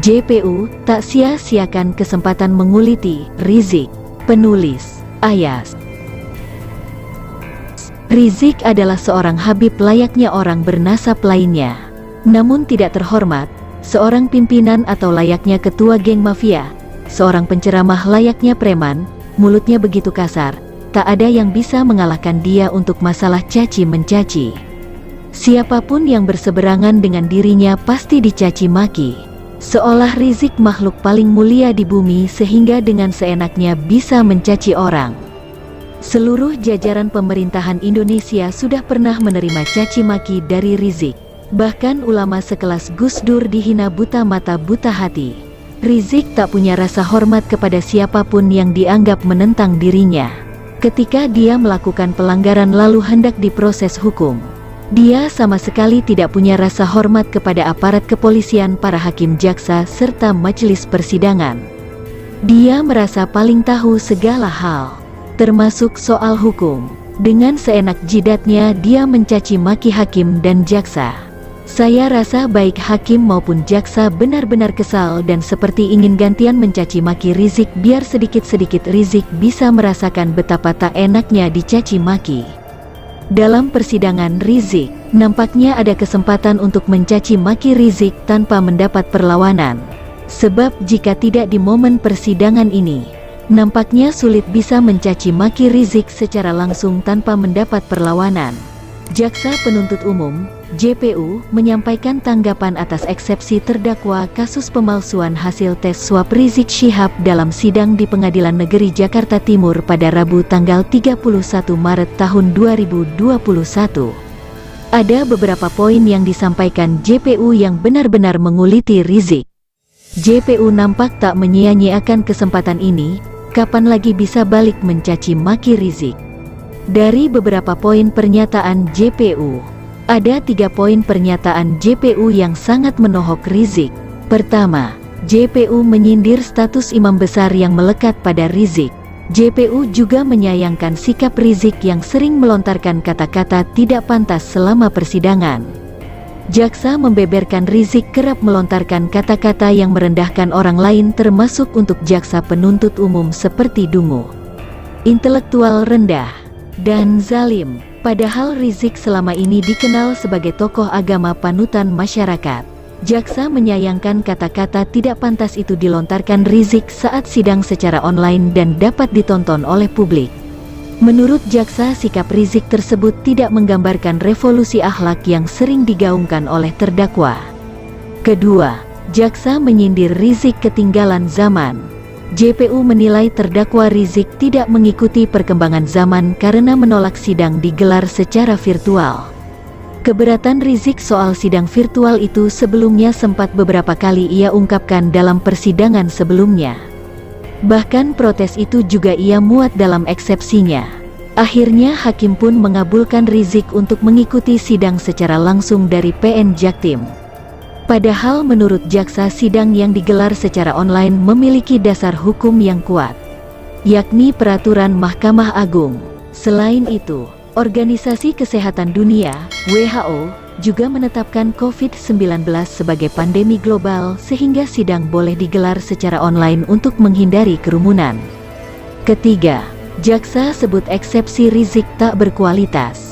JPU tak sia-siakan kesempatan menguliti Rizik. Penulis Ayas. Rizik adalah seorang Habib layaknya orang bernasab lainnya, namun tidak terhormat, seorang pimpinan atau layaknya ketua geng mafia, seorang penceramah layaknya preman, mulutnya begitu kasar, tak ada yang bisa mengalahkan dia untuk masalah caci mencaci. Siapapun yang berseberangan dengan dirinya pasti dicaci maki, seolah Rizik makhluk paling mulia di bumi sehingga dengan seenaknya bisa mencaci orang. Seluruh jajaran pemerintahan Indonesia sudah pernah menerima caci maki dari Rizik. Bahkan ulama sekelas Gus Dur dihina buta mata buta hati. Rizik tak punya rasa hormat kepada siapapun yang dianggap menentang dirinya. Ketika dia melakukan pelanggaran lalu hendak diproses hukum, dia sama sekali tidak punya rasa hormat kepada aparat kepolisian, para hakim, jaksa, serta majelis persidangan. Dia merasa paling tahu segala hal, termasuk soal hukum. Dengan seenak jidatnya dia mencaci maki hakim dan jaksa. Saya rasa baik hakim maupun jaksa benar-benar kesal dan seperti ingin gantian mencaci maki Rizik biar sedikit-sedikit Rizik bisa merasakan betapa tak enaknya dicaci maki. Dalam persidangan Rizik, nampaknya ada kesempatan untuk mencaci maki Rizik tanpa mendapat perlawanan. Sebab jika tidak di momen persidangan ini, nampaknya sulit bisa mencaci maki Rizik secara langsung tanpa mendapat perlawanan. Jaksa Penuntut Umum, JPU, menyampaikan tanggapan atas eksepsi terdakwa kasus pemalsuan hasil tes swab Rizik Syihab dalam sidang di Pengadilan Negeri Jakarta Timur pada Rabu tanggal 31 Maret tahun 2021. Ada beberapa poin yang disampaikan JPU yang benar-benar menguliti Rizik. JPU nampak tak menyia-nyiakan kesempatan ini, kapan lagi bisa balik mencaci maki Rizik. Dari beberapa poin pernyataan JPU, ada 3 poin pernyataan JPU yang sangat menohok Rizik. Pertama, JPU menyindir status imam besar yang melekat pada Rizik. JPU juga menyayangkan sikap Rizik yang sering melontarkan kata-kata tidak pantas selama persidangan. Jaksa membeberkan Rizik kerap melontarkan kata-kata yang merendahkan orang lain termasuk untuk jaksa penuntut umum seperti dungu, intelektual rendah, dan zalim. Padahal Rizik selama ini dikenal sebagai tokoh agama panutan masyarakat. Jaksa menyayangkan kata-kata tidak pantas itu dilontarkan Rizik saat sidang secara online dan dapat ditonton oleh publik. Menurut jaksa, sikap Rizik tersebut tidak menggambarkan revolusi akhlak yang sering digaungkan oleh terdakwa. Kedua, jaksa menyindir Rizik ketinggalan zaman. JPU menilai terdakwa Rizik tidak mengikuti perkembangan zaman karena menolak sidang digelar secara virtual. Keberatan Rizik soal sidang virtual itu sebelumnya sempat beberapa kali ia ungkapkan dalam persidangan sebelumnya. Bahkan protes itu juga ia muat dalam eksepsinya. Akhirnya hakim pun mengabulkan Rizik untuk mengikuti sidang secara langsung dari PN Jaktim. Padahal menurut jaksa sidang yang digelar secara online memiliki dasar hukum yang kuat, yakni peraturan Mahkamah Agung. Selain itu, Organisasi Kesehatan Dunia, WHO, juga menetapkan COVID-19 sebagai pandemi global sehingga sidang boleh digelar secara online untuk menghindari kerumunan. Ketiga, jaksa sebut eksepsi Rizik tak berkualitas.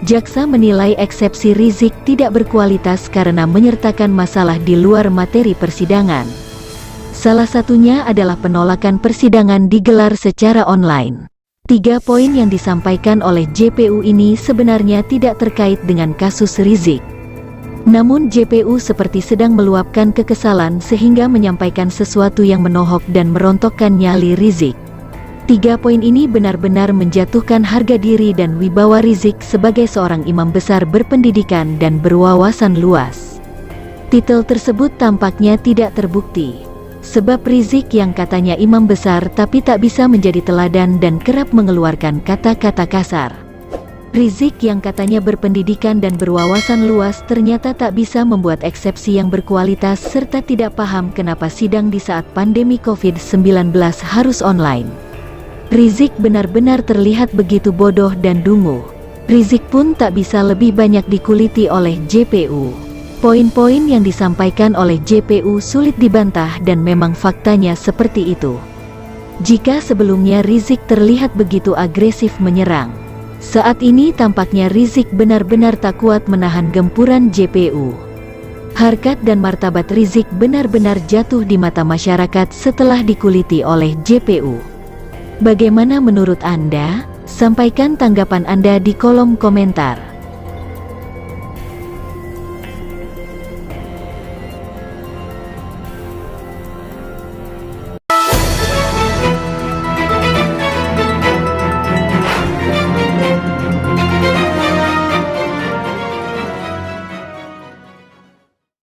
Jaksa menilai eksepsi Rizik tidak berkualitas karena menyertakan masalah di luar materi persidangan. Salah satunya adalah penolakan persidangan digelar secara online. 3 poin yang disampaikan oleh JPU ini sebenarnya tidak terkait dengan kasus Rizik. Namun JPU seperti sedang meluapkan kekesalan sehingga menyampaikan sesuatu yang menohok dan merontokkan nyali Rizik. 3 poin ini benar-benar menjatuhkan harga diri dan wibawa Rizik sebagai seorang imam besar berpendidikan dan berwawasan luas. Titel tersebut tampaknya tidak terbukti, sebab Rizik yang katanya imam besar tapi tak bisa menjadi teladan dan kerap mengeluarkan kata-kata kasar. Rizik yang katanya berpendidikan dan berwawasan luas ternyata tak bisa membuat eksepsi yang berkualitas serta tidak paham kenapa sidang di saat pandemi COVID-19 harus online. Rizik benar-benar terlihat begitu bodoh dan dungu. Rizik pun tak bisa lebih banyak dikuliti oleh JPU. Poin-poin yang disampaikan oleh JPU sulit dibantah dan memang faktanya seperti itu. Jika sebelumnya Rizik terlihat begitu agresif menyerang, saat ini tampaknya Rizik benar-benar tak kuat menahan gempuran JPU. Harkat dan martabat Rizik benar-benar jatuh di mata masyarakat setelah dikuliti oleh JPU. Bagaimana menurut Anda? Sampaikan tanggapan Anda di kolom komentar.